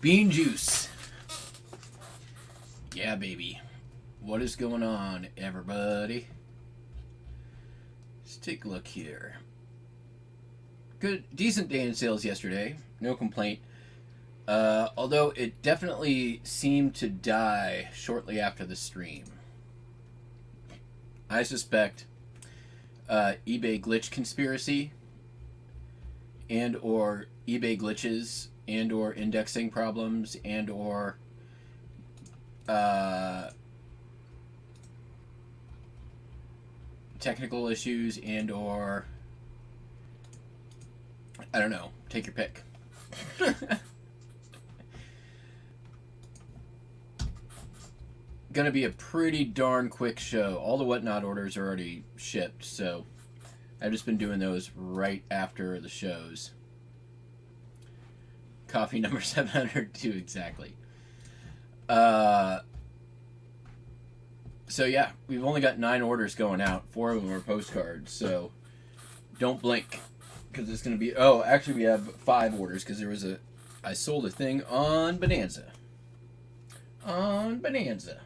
Bean juice. Yeah, baby. What is going on, everybody? Let's take a look here. Good, decent day in sales yesterday. No complaint. Although it definitely seemed to die shortly after the stream. I suspect eBay glitch conspiracy and or eBay glitches and or indexing problems and or technical issues and or I don't know. Take your pick. Gonna be a pretty darn quick show. All the whatnot orders are already shipped, so I've just been doing those right after the shows. Coffee number 702 exactly. So yeah, we've only got 9 orders going out. 4 of them are postcards, so don't blink, because it's gonna be. Oh, actually, we have 5 orders because there was I sold a thing on Bonanza. On Bonanza.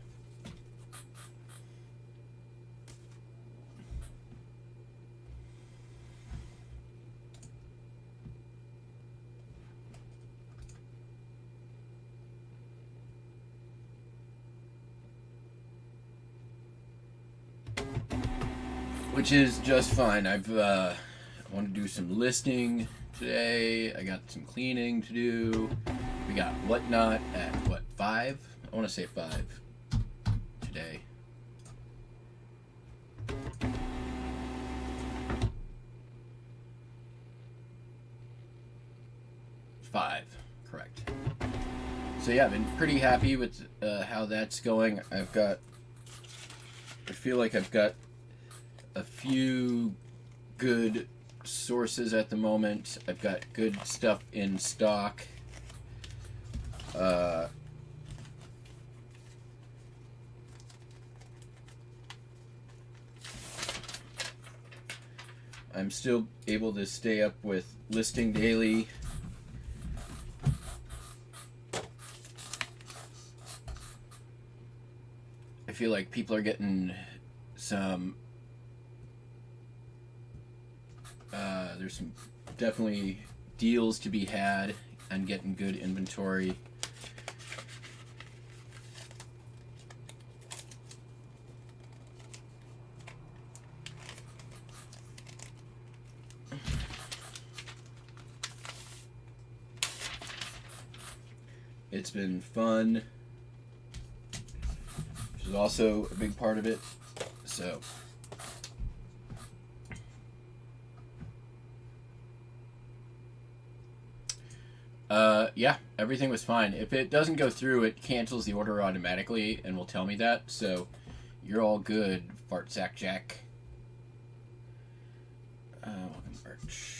Which is just fine. I want to do some listing today. I got some cleaning to do. We got whatnot at what, 5? I want to say 5 today. Five, correct. So yeah, I've been pretty happy with how that's going. I feel like I've got a few good sources at the moment. I've got good stuff in stock. I'm still able to stay up with listing daily. I feel like people are getting some there's some definitely deals to be had and getting good inventory. It's been fun, which is also a big part of it. So yeah, everything was fine. If it doesn't go through, it cancels the order automatically and will tell me that. So you're all good, Fart Sack Jack. Welcome, Arch.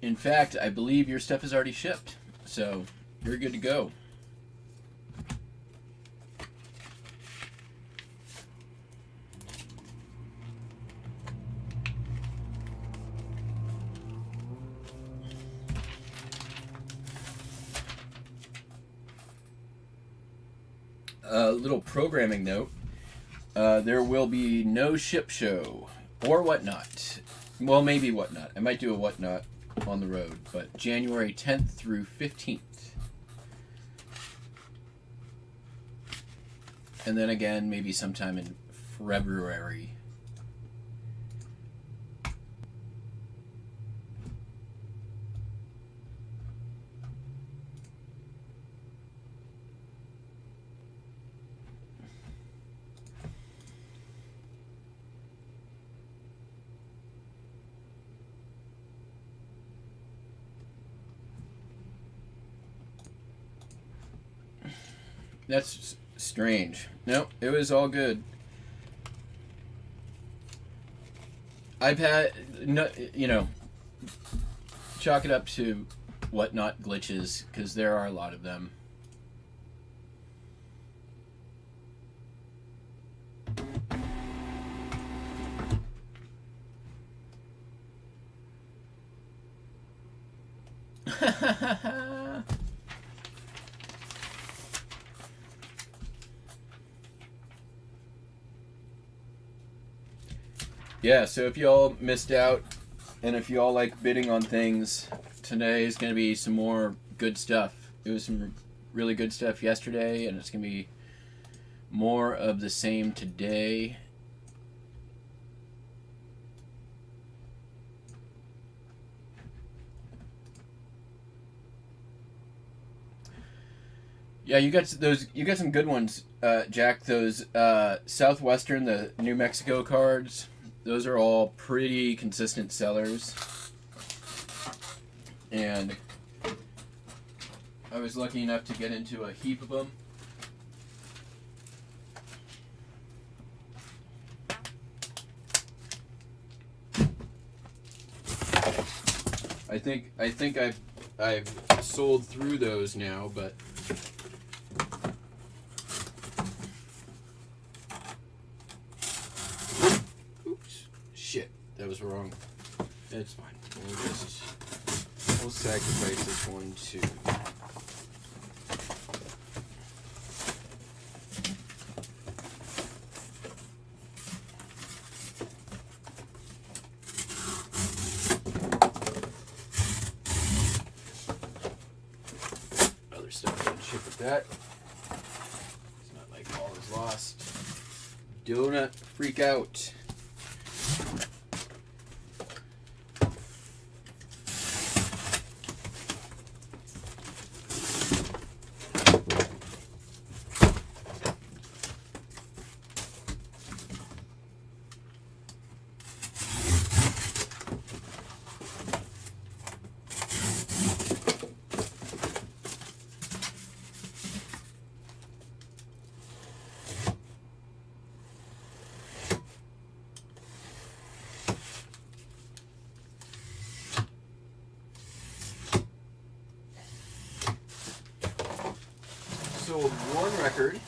In fact, I believe your stuff is already shipped, so you're good to go. A little programming note. There will be no SHIPSHOW or whatnot. Well, maybe whatnot. I might do a whatnot on the road, but January 10th through 15th. And then again, maybe sometime in February. That's strange. No, it was all good. I've had, no, you know, chalk it up to whatnot glitches, because there are a lot of them. Yeah, so if y'all missed out, and if y'all like bidding on things, today is going to be some more good stuff. It was some really good stuff yesterday, and it's going to be more of the same today. Yeah, you got those. You got some good ones, Jack. Those Southwestern, the New Mexico cards. Those are all pretty consistent sellers. And I was lucky enough to get into a heap of them. I think I've sold through those now, but oops, shit, that was wrong. It's fine. We'll sacrifice this one too. Other stuff don't ship with that. It's not like all is lost. Do not freak out. Sold one record.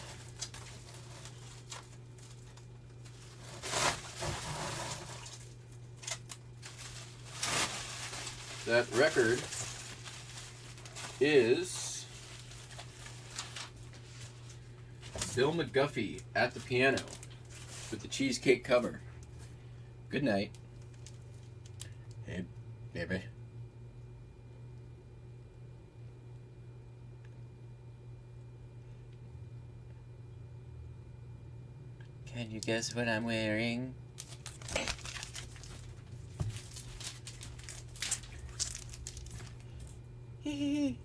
That record is Bill McGuffey at the piano with the cheesecake cover. Good night. Hey, baby. Can you guess what I'm wearing?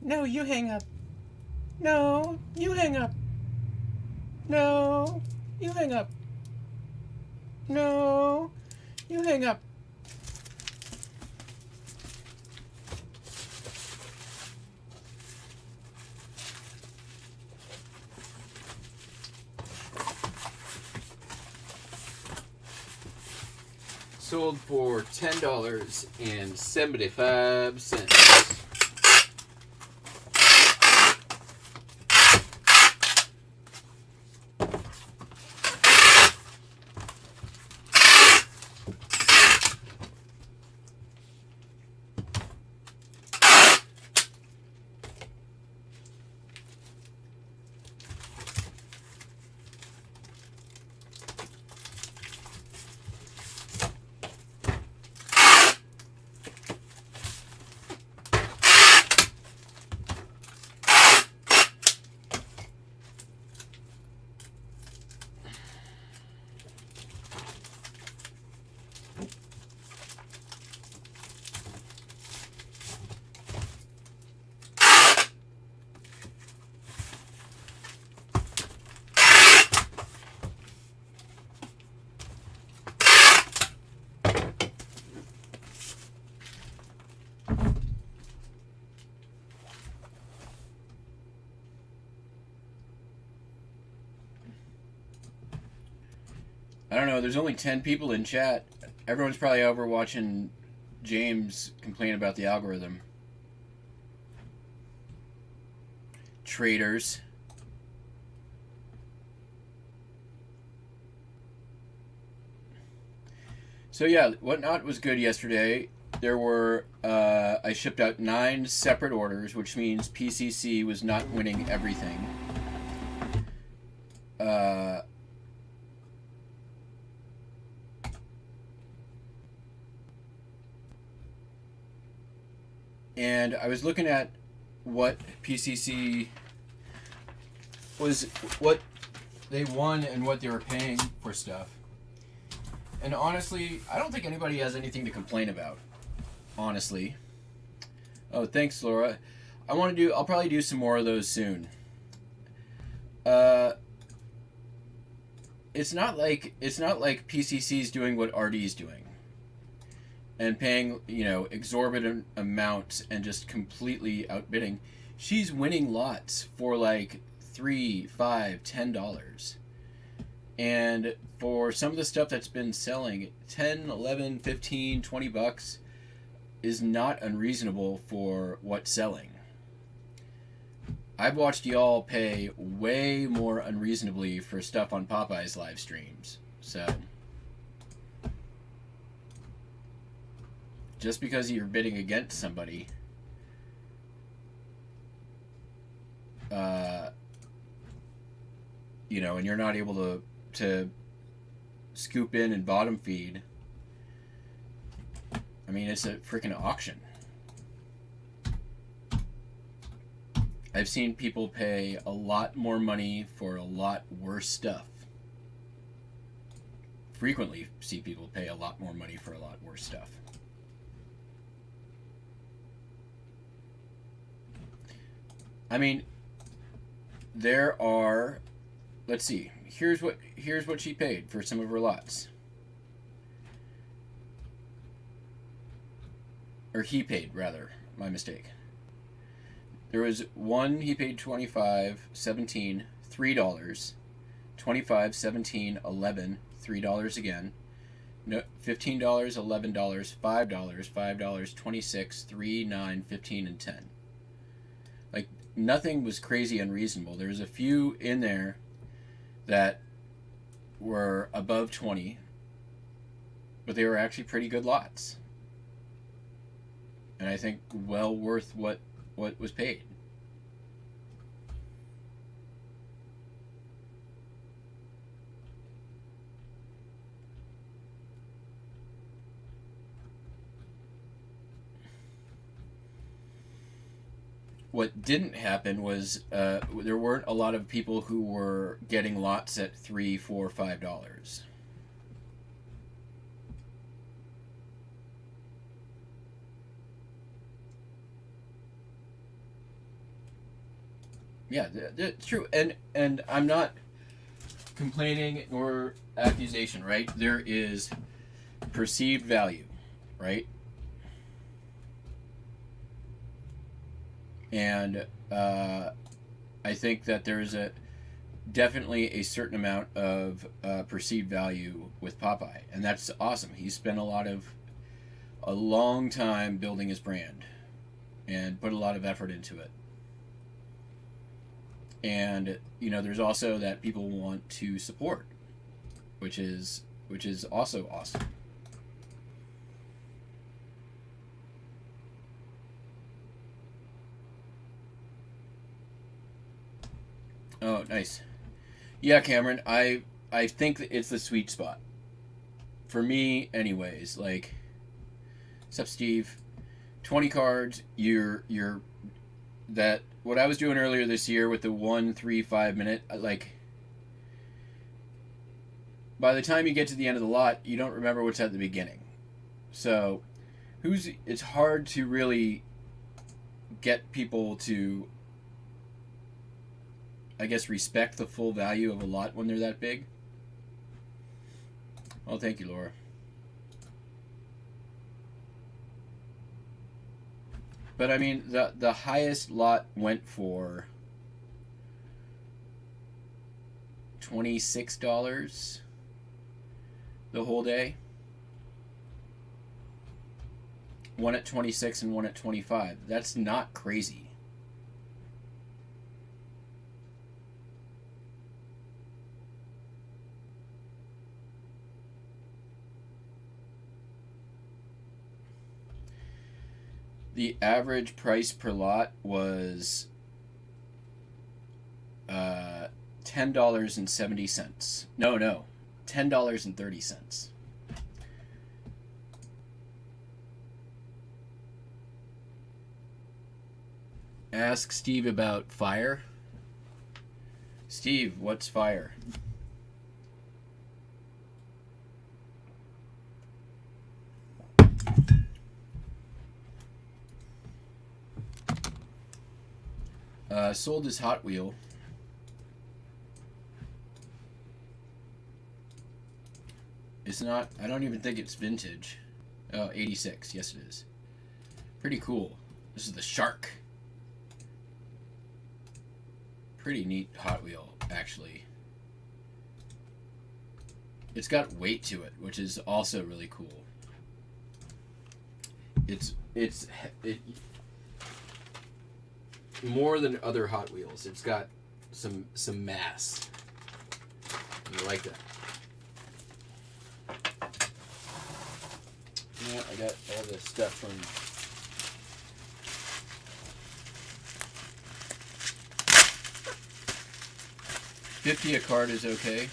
No, you hang up. No, you hang up. No, you hang up. No, you hang up. Sold for $10.75. I don't know, there's only 10 people in chat. Everyone's probably over watching James complain about the algorithm. Traders. So yeah, Whatnot was good yesterday. There were I shipped out 9 separate orders, which means PCC was not winning everything. And I was looking at what PCC was, what they won and what they were paying for stuff. And honestly, I don't think anybody has anything to complain about. Honestly. Oh, thanks, Laura. I'll probably do some more of those soon. It's not like PCC's doing what RD's doing. And paying, exorbitant amounts and just completely outbidding. She's winning lots for like $3, $5, $10. And for some of the stuff that's been selling, 10, 11, 15, 20 bucks is not unreasonable for what's selling. I've watched y'all pay way more unreasonably for stuff on Popeye's live streams. So just because you're bidding against somebody, and you're not able to scoop in and bottom feed, I mean, it's a freaking auction. I've seen people pay a lot more money for a lot worse stuff. Frequently see people pay a lot more money for a lot worse stuff. I mean, there are, let's see, here's what she paid for some of her lots. Or he paid, rather, my mistake. There was one, he paid $25, $17, $3, $25, $17, $11, $3 again. No, $15, $11, $5, $5, $26, $3, $9, $15, and $10. Like, nothing was crazy unreasonable. There was a few in there that were above 20, but they were actually pretty good lots. And I think well worth what was paid. What didn't happen was there weren't a lot of people who were getting lots at $3, $4, $5. Yeah, it's true, and I'm not complaining or accusation, right? There is perceived value, right? And I think that there's definitely a certain amount of perceived value with Popeye, and that's awesome. He spent a long time building his brand, and put a lot of effort into it. And there's also that people want to support, which is also awesome. Oh, nice. Yeah, Cameron, I think that it's the sweet spot for me, anyways. Like, except Steve, 20 cards. You're that what I was doing earlier this year with the 1, 3, 5 minute, like, by the time you get to the end of the lot, you don't remember what's at the beginning. So, it's hard to really get people to, I guess, respect the full value of a lot when they're that big. Oh, thank you, Laura. But I mean, the highest lot went for $26 the whole day. one at 26 and one at 25. That's not crazy. The average price per lot was $10.70. No, $10.30. Ask Steve about fire. Steve, what's fire? Sold his Hot Wheel. It's not, I don't even think it's vintage. Oh, 86. Yes, it is. Pretty cool. This is the Shark. Pretty neat Hot Wheel, actually. It's got weight to it, which is also really cool. It's more than other Hot Wheels. It's got some mass. And I like that. Yeah, I got all this stuff from $50 a card is okay.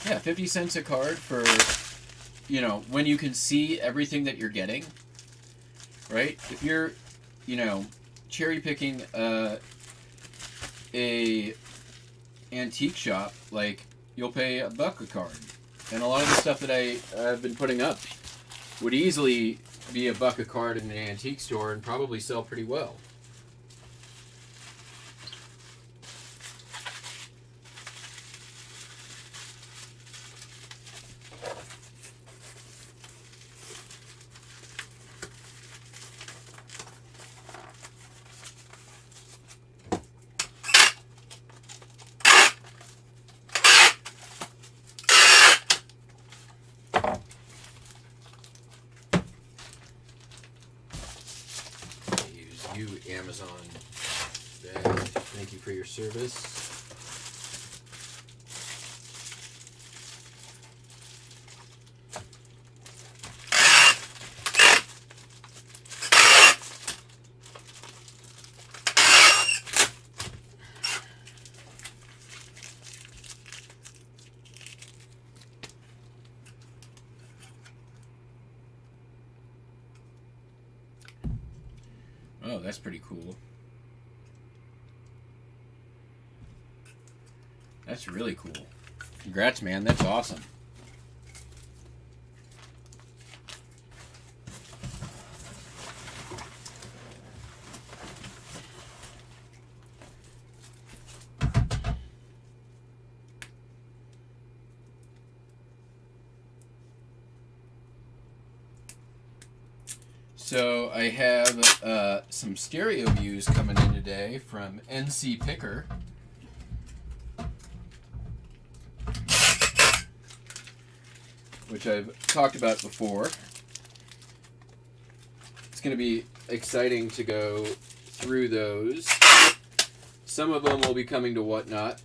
Yeah, 50 cents a card for, you know, when you can see everything that you're getting, right? If you're, you know, cherry picking a antique shop, like, you'll pay $1 a card. And a lot of the stuff that I've been putting up would easily be $1 a card in an antique store and probably sell pretty well. You, Amazon bag. Thank you for your service. Oh, that's pretty cool. That's really cool. Congrats, man. That's awesome. So I have some stereo views coming in today from NC Picker. Which I've talked about before. It's going to be exciting to go through those. Some of them will be coming to Whatnot.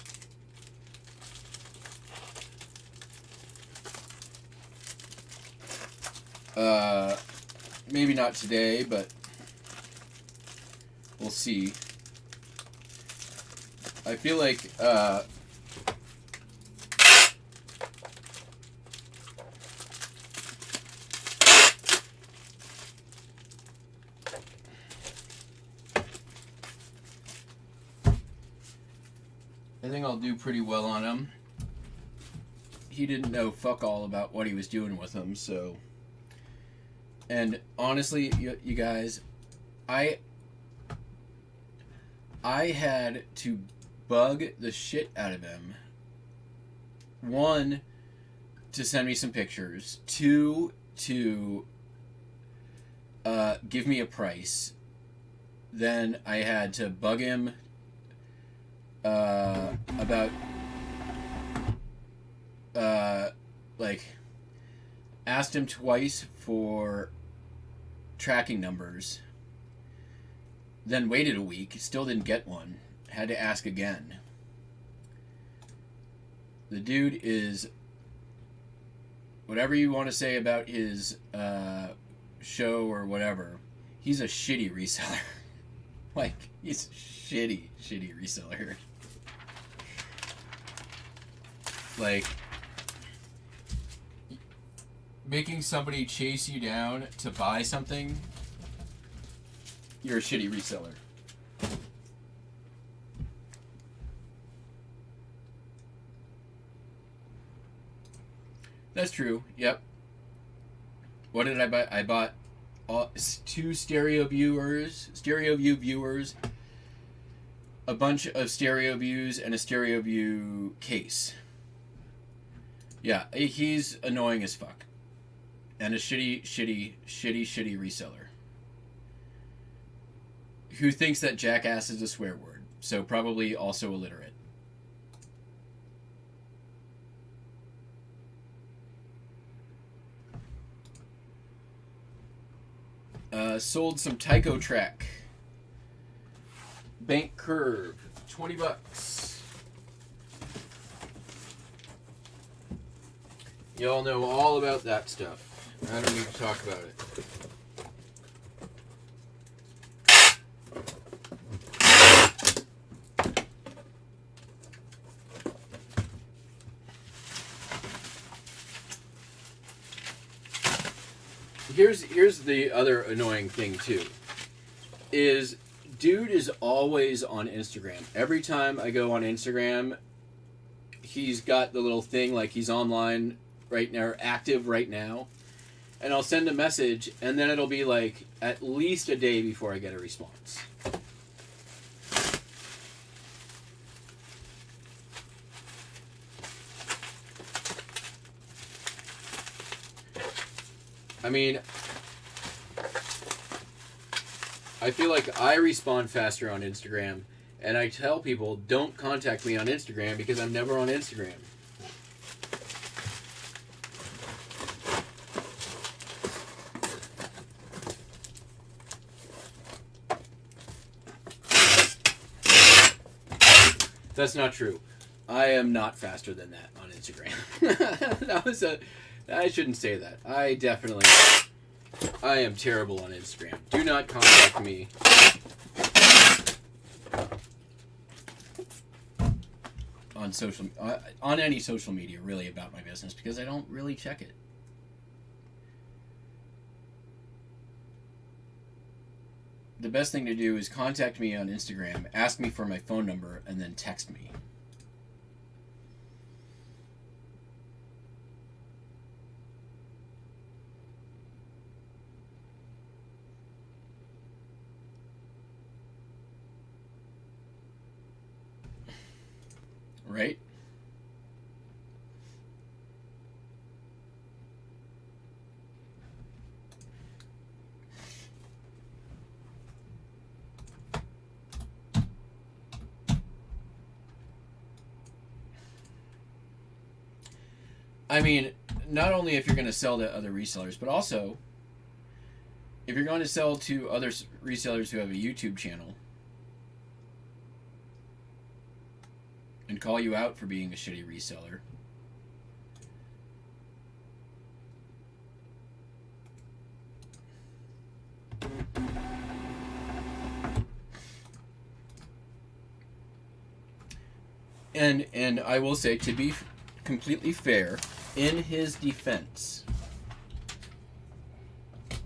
Maybe not today, but we'll see. I feel like I think I'll do pretty well on him. He didn't know fuck all about what he was doing with them, so. And honestly, you guys, I had to bug the shit out of him. 1, to send me some pictures. 2, to give me a price. Then I had to bug him about like asked him twice for tracking numbers, then waited a week, still didn't get one, had to ask again. The dude is, whatever you want to say about his show or whatever, he's a shitty reseller. Like, he's a shitty reseller. Like, making somebody chase you down to buy something, you're a shitty reseller. That's true. Yep. What did I buy? I bought 2 stereo view viewers, a bunch of stereo views, and a stereo view case. Yeah, he's annoying as fuck. And a shitty reseller. Who thinks that jackass is a swear word. So probably also illiterate. Sold some Tyco Trek. Bank Curve. $20. Y'all know all about that stuff. I don't need to talk about it. Here's the other annoying thing too. Is dude is always on Instagram. Every time I go on Instagram, he's got the little thing like he's online right now, active right now. And I'll send a message, and then it'll be like at least a day before I get a response. I mean, I feel like I respond faster on Instagram, and I tell people don't contact me on Instagram because I'm never on Instagram. That's not true. I am not faster than that on Instagram. I shouldn't say that. I am terrible on Instagram. Do not contact me on any social media really about my business because I don't really check it. The best thing to do is contact me on Instagram, ask me for my phone number, and then text me. Right? I mean, not only if you're going to sell to other resellers, but also if you're going to sell to other resellers who have a YouTube channel and call you out for being a shitty reseller. And I will say, to be completely fair, in his defense,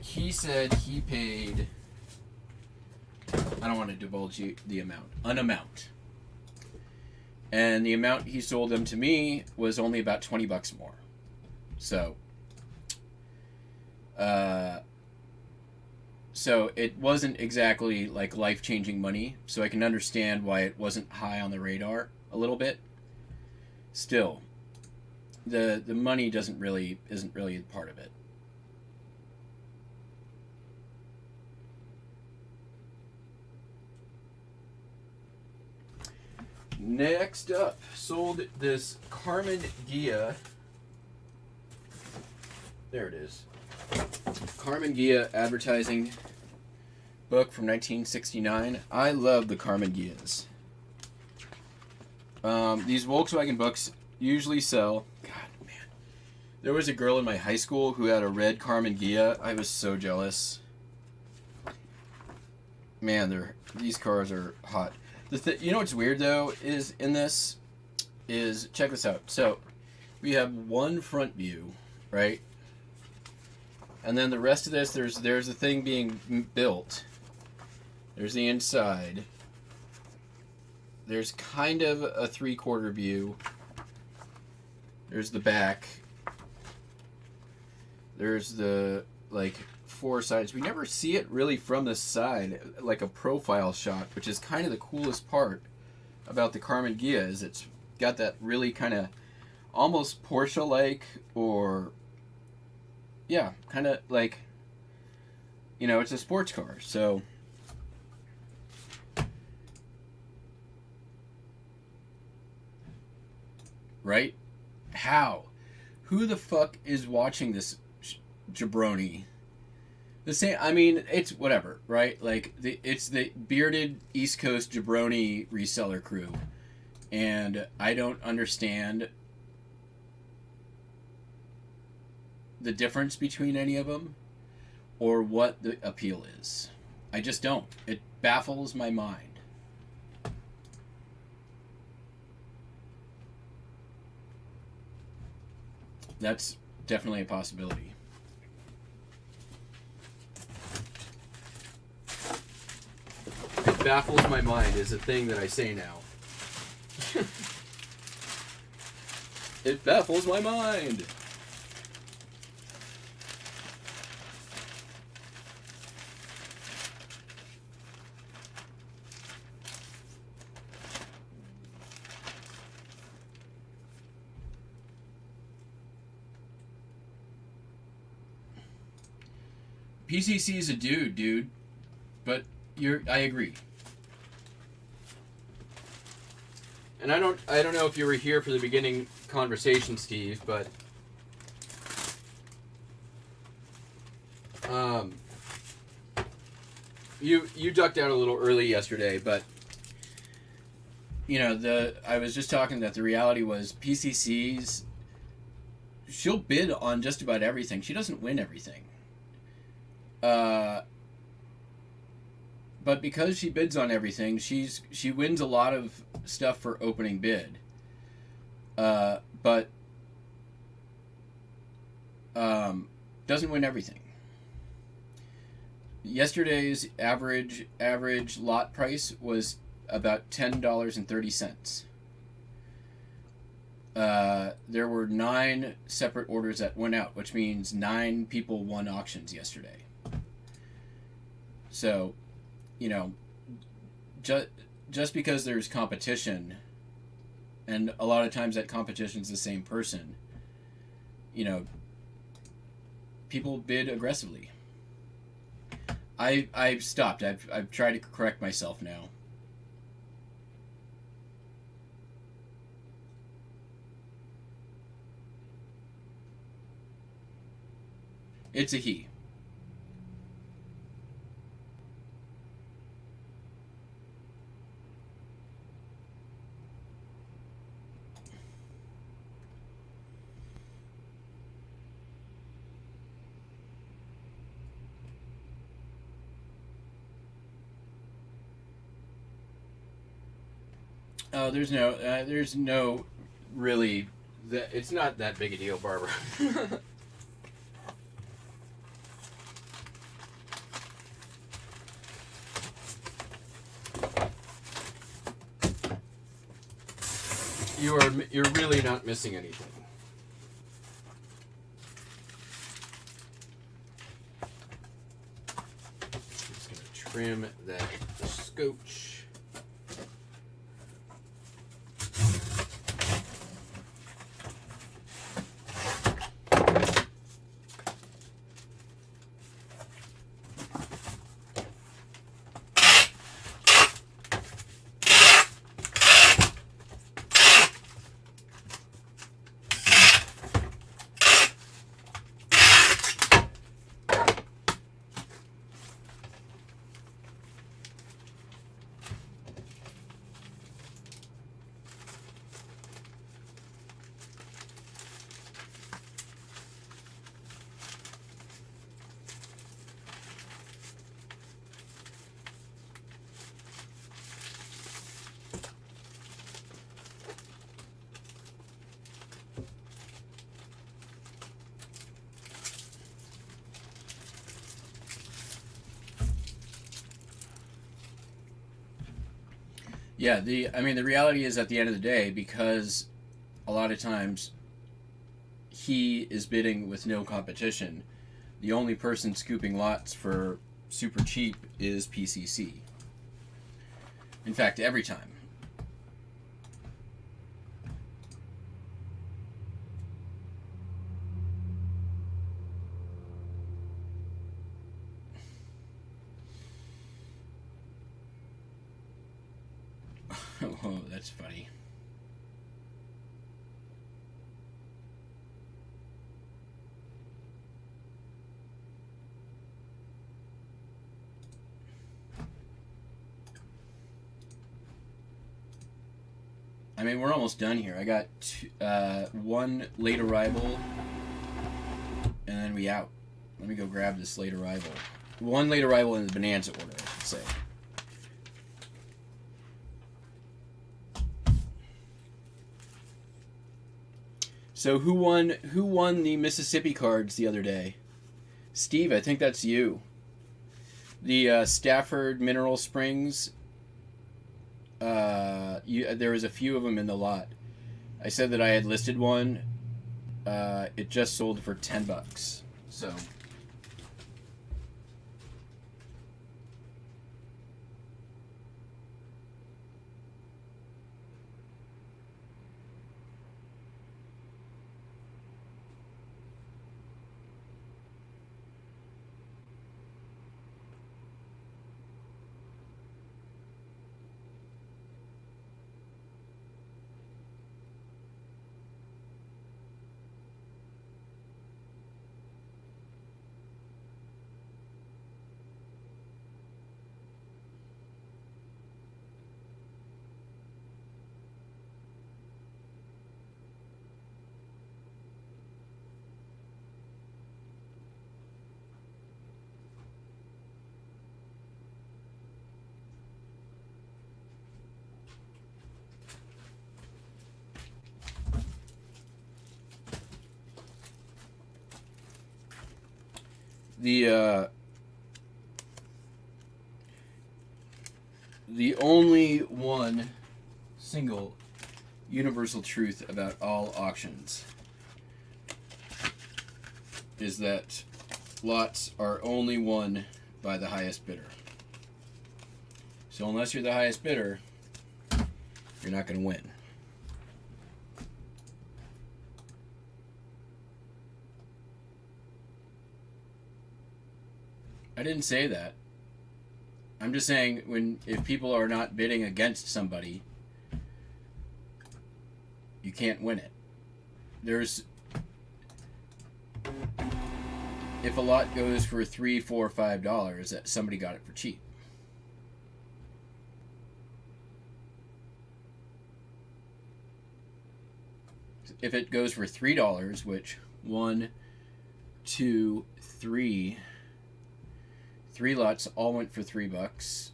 he said he paid, I don't want to divulge you the amount, an amount. And the amount he sold them to me was only about $20 more. So it wasn't exactly like life-changing money, so I can understand why it wasn't high on the radar a little bit. Still, the money isn't really part of it. Next up, sold this Carmen Gia. There it is. Carmen Ghia advertising book from 1969. I love the Carmen Ghias. These Volkswagen books usually sell. God, man. There was a girl in my high school who had a red Carmen Ghia. I was so jealous. Man, these cars are hot. You know what's weird though is in this is check this out. So we have one front view, right? And then the rest of this, there's a thing being built. There's the inside. There's kind of a 3/4 view. There's the back. There's the, like, 4 sides. We never see it really from the side, like a profile shot, which is kind of the coolest part about the Carmen Ghia, is it's got that really kind of almost Porsche-like, or, yeah, kind of like, you know, it's a sports car, so... Right? How? Who the fuck is watching this jabroni? The same. I mean, it's whatever, right? Like it's the bearded East Coast jabroni reseller crew, and I don't understand the difference between any of them, or what the appeal is. I just don't. It baffles my mind. That's definitely a possibility. It baffles my mind is a thing that I say now. It baffles my mind. PCC is a dude, but I agree. And I don't know if you were here for the beginning conversation, Steve, but you ducked out a little early yesterday, but you know, I was just talking that the reality was PCC's, she'll bid on just about everything. She doesn't win everything. But because she bids on everything, she wins a lot of stuff for opening bid. But doesn't win everything. Yesterday's average lot price was about $10.30. There were 9 separate orders that went out, which means 9 people won auctions yesterday. So, you know, just because there's competition, and a lot of times that competition's the same person, you know, people bid aggressively. I've stopped. I've tried to correct myself now. It's a he. Oh, there's no really, it's not that big a deal, Barbara. You're really not missing anything. Just gonna trim that scotch. Yeah, I mean, the reality is at the end of the day, because a lot of times he is bidding with no competition, the only person scooping lots for super cheap is PCC. In fact, every time. Oh, that's funny. I mean, we're almost done here. I got one late arrival, and then we out. Let me go grab this late arrival. One late arrival in the Bonanza order, I should say. So who won the Mississippi cards the other day? Steve, I think that's you. The Stafford Mineral Springs. There was a few of them in the lot. I said that I had listed one. It just sold for $10. So. The only one single universal truth about all auctions is that lots are only won by the highest bidder. So unless you're the highest bidder, you're not going to win. I didn't say that. I'm just saying if people are not bidding against somebody, you can't win it. If a lot goes for $3, $4, $5, that somebody got it for cheap. If it goes for $3, which 1, 2, 3. 3 lots all went for $3.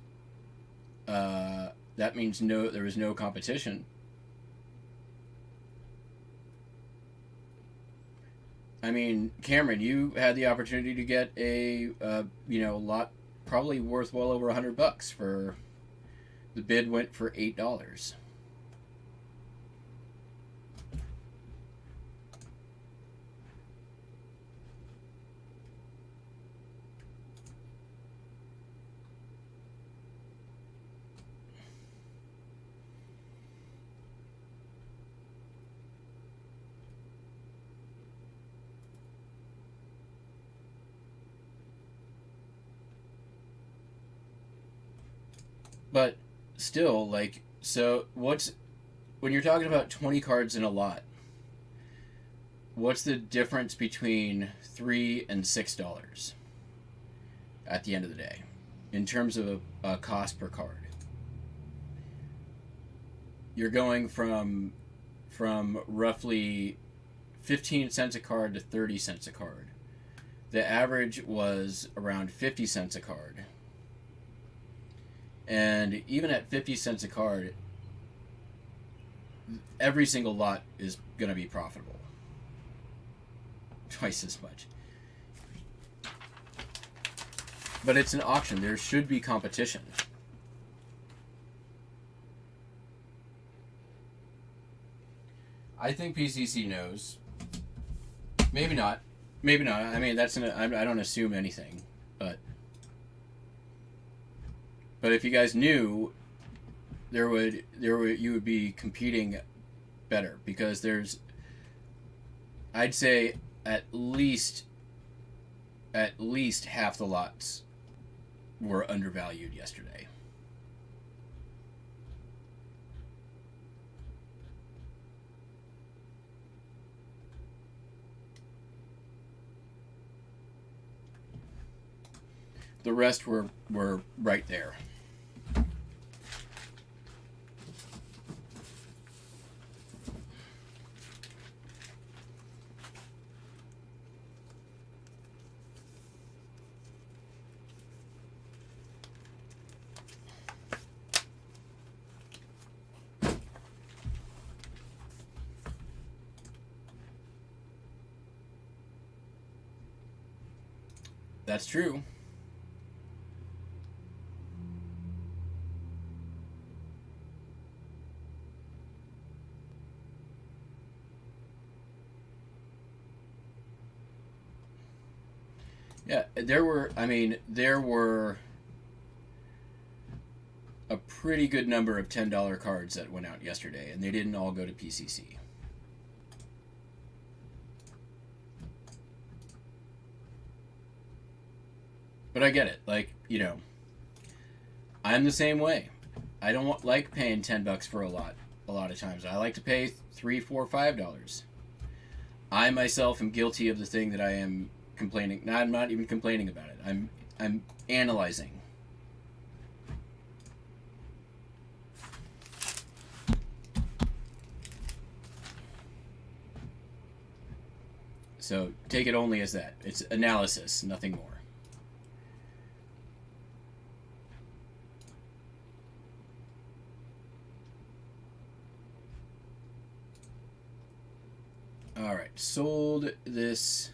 That means there was no competition. I mean, Cameron, you had the opportunity to get a lot probably worth well over $100 for. The bid went for $8. But still, when you're talking about 20 cards in a lot, what's the difference between $3 and $6 at the end of the day in terms of a cost per card? You're going from roughly 15 cents a card to 30 cents a card. The average was around 50 cents a card. And even at 50 cents a card, every single lot is going to be profitable. Twice as much. But it's an auction. There should be competition. I think PCC knows. Maybe not. Maybe not. I mean, I don't assume anything, but if you guys knew, you would be competing better, because there's, I'd say at least half the lots were undervalued yesterday. The rest were right there. That's true. Yeah, there were a pretty good number of $10 cards that went out yesterday, and they didn't all go to PCC. But I get it. Like, I'm the same way. I don't like paying $10 for a lot of times. I like to pay $3, $4, $5. I myself am guilty of the thing that I am complaining. No, I'm not even complaining about it. I'm analyzing. So take it only as that. It's analysis, nothing more. All right, sold this.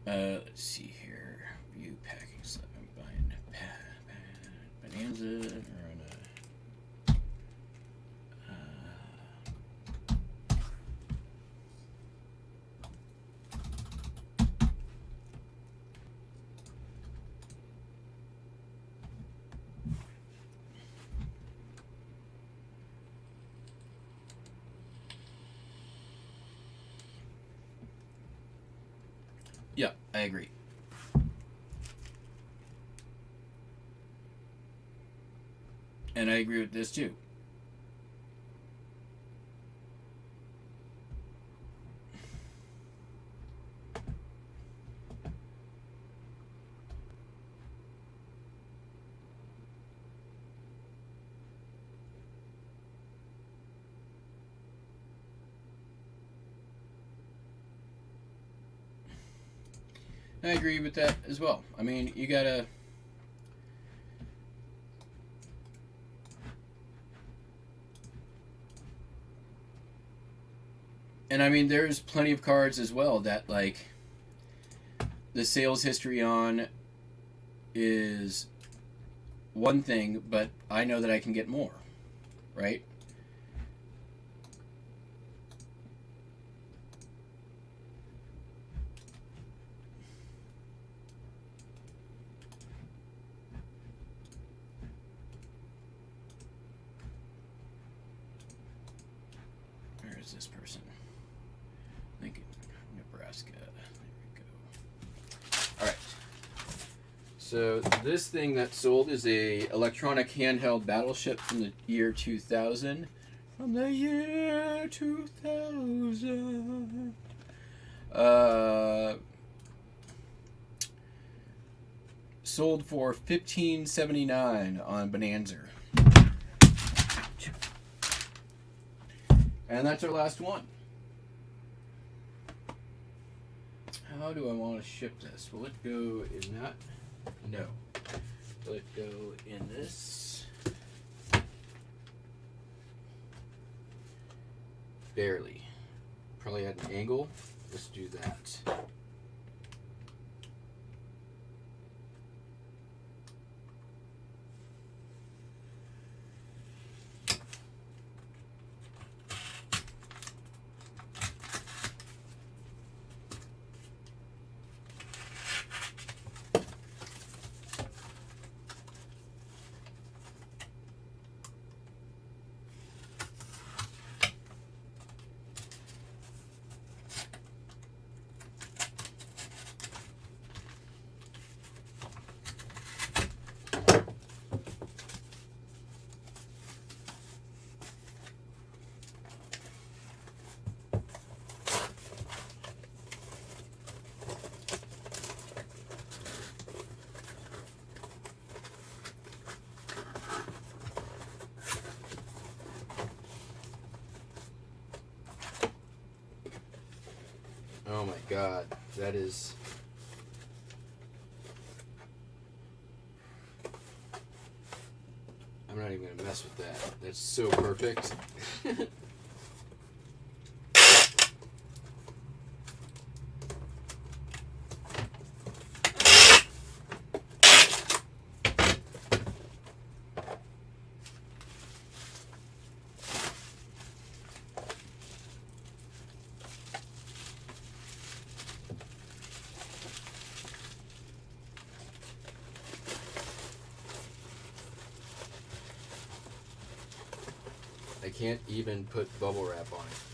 Let's see here. View packing slip. I'm buying Bonanza. Yeah, I agree. And I agree with this too. I agree with that as well. I mean, you gotta... And I mean, there's plenty of cards as well that, like, the sales history on is one thing, but I know that I can get more, right? Where is this person? Lincoln, Nebraska. There we go. All right. So this thing that sold is a electronic handheld battleship from the year 2000. From the year 2000. Sold for $15.79 on Bonanza. And that's our last one. How do I want to ship this? Will it go in that? No. Will it go in this? Barely. Probably at an angle. Let's do that. Oh my god, that is... I'm not even gonna mess with that. That's so perfect. I can't even put bubble wrap on it.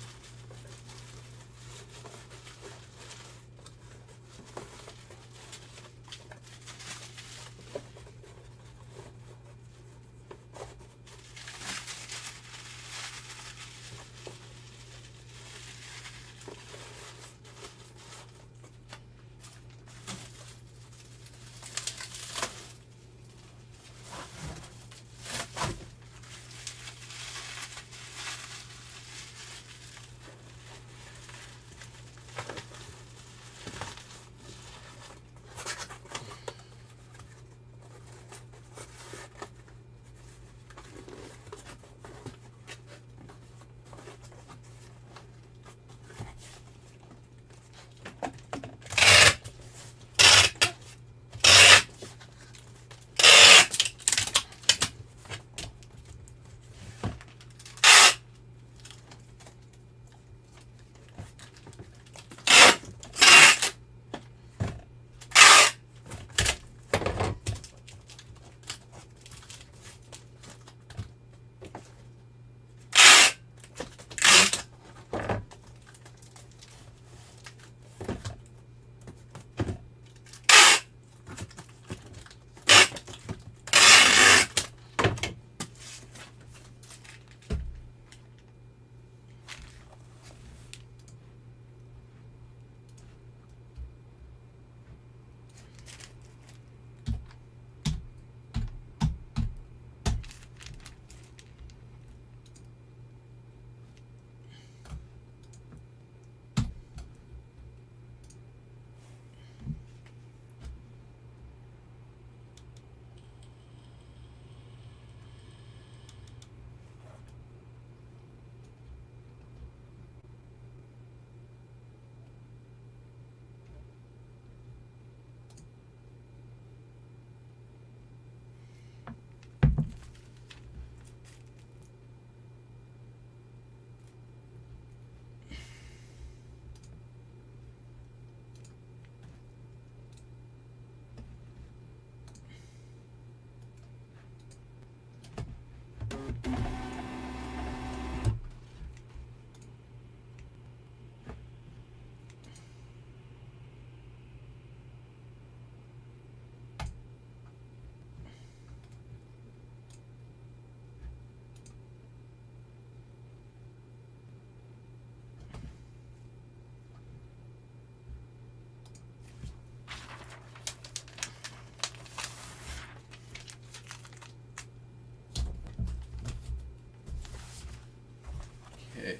Okay.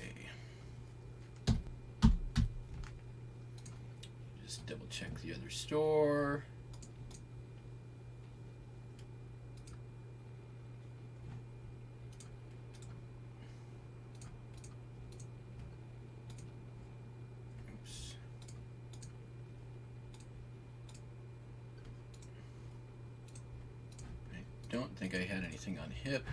Just double check the other store. Oops. I don't think I had anything on hip.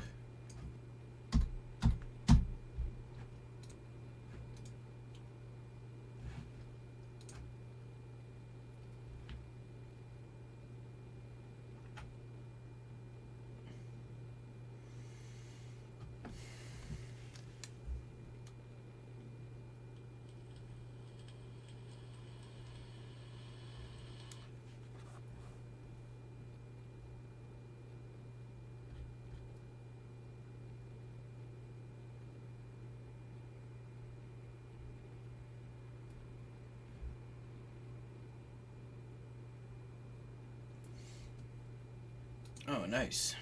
Oh, nice.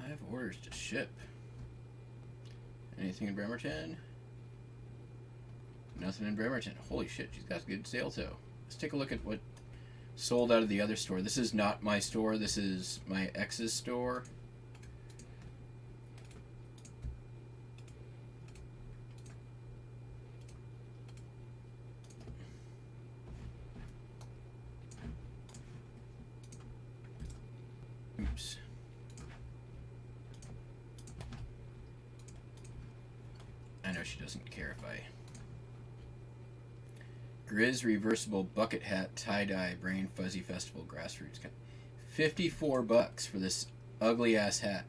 5 orders to ship. Anything in Bremerton? Nothing in Bremerton. Holy shit, she's got a good sale though. Let's take a look at what sold out of the other store. This is not my store. This is my ex's store. Oops. I know she doesn't care if I... Grizz reversible bucket hat, tie-dye, brain fuzzy festival, grassroots. $54 for this ugly ass hat.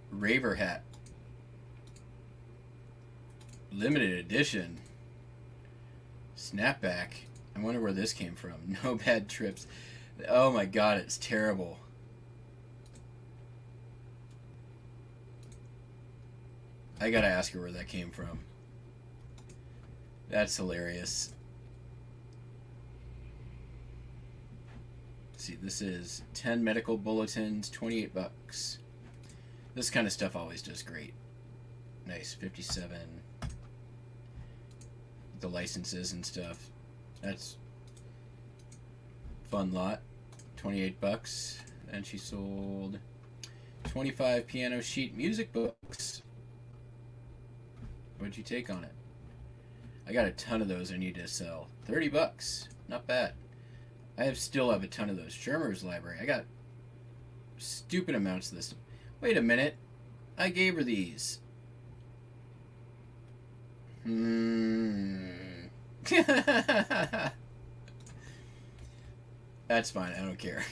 Raver hat. Limited edition. Snapback. I wonder where this came from. No bad trips. Oh my god, it's terrible. I gotta ask her where that came from. That's hilarious. Let's see, this is 10 medical bulletins, $28. This kind of stuff always does great. Nice, 57. The licenses and stuff. That's fun lot. $28. And she sold 25 piano sheet music books. What'd you take on it? I got a ton of those I need to sell. $30. Not bad. I still have a ton of those. Shermer's library. I got stupid amounts of this. Wait a minute. I gave her these. That's fine. I don't care.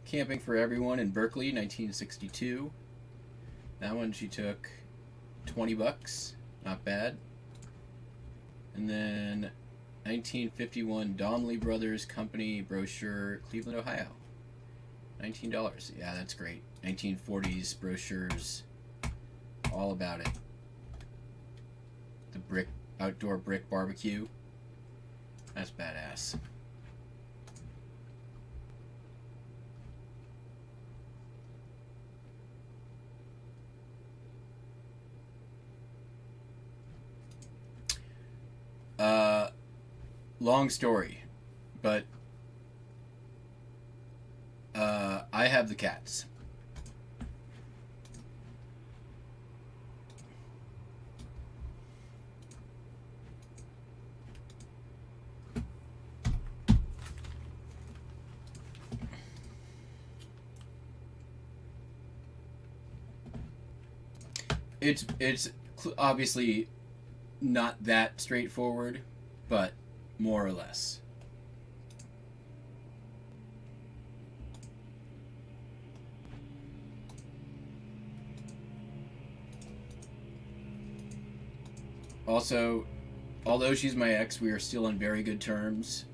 Camping for Everyone in Berkeley, 1962. That one she took $20. Not bad. And then 1951 Donnelly Brothers Company brochure, Cleveland, Ohio. $19. Yeah, that's great. 1940s brochures. All about it. The outdoor brick barbecue. That's badass. Long story, but I have the cats. It's obviously not that straightforward, but more or less. Also, although she's my ex, we are still on very good terms.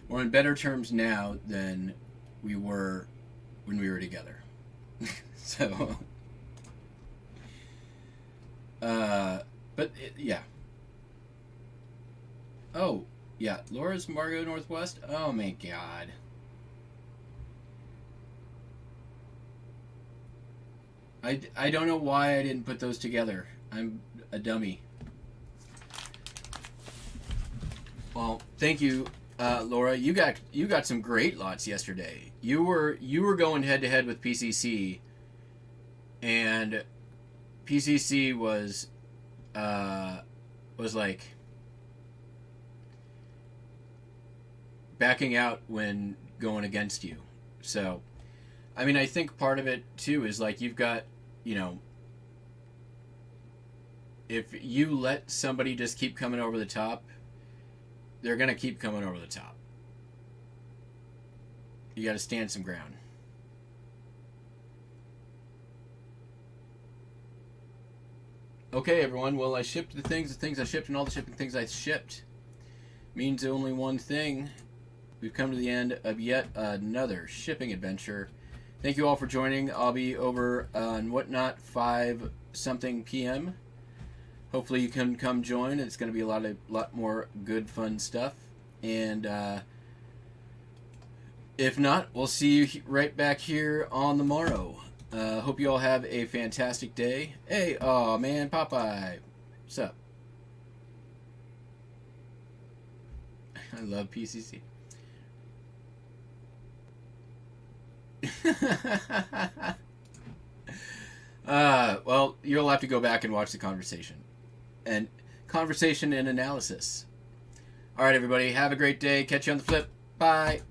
We're on better terms now than we were when we were together. So, yeah. Oh, yeah, Laura's Margot Northwest. Oh my god. I don't know why I didn't put those together. I'm a dummy. Well, thank you, Laura. You got some great lots yesterday. You were going head to head with PCC, and PCC was like backing out when going against you. So, I mean, I think part of it too is like you've got, if you let somebody just keep coming over the top, they're going to keep coming over the top. You got to stand some ground. Okay, everyone. Well, I shipped the things I shipped, and all the shipping things I shipped means only one thing. We've come to the end of yet another shipping adventure. Thank you all for joining. I'll be over on Whatnot 5-something p.m. Hopefully you can come join. It's going to be a lot more good, fun stuff. And If not, we'll see you right back here on the morrow. Hope you all have a fantastic day. Hey, oh man, Popeye. What's up? I love PCC. Well, you'll have to go back and watch the conversation. And conversation and analysis. Alright, everybody. Have a great day. Catch you on the flip. Bye.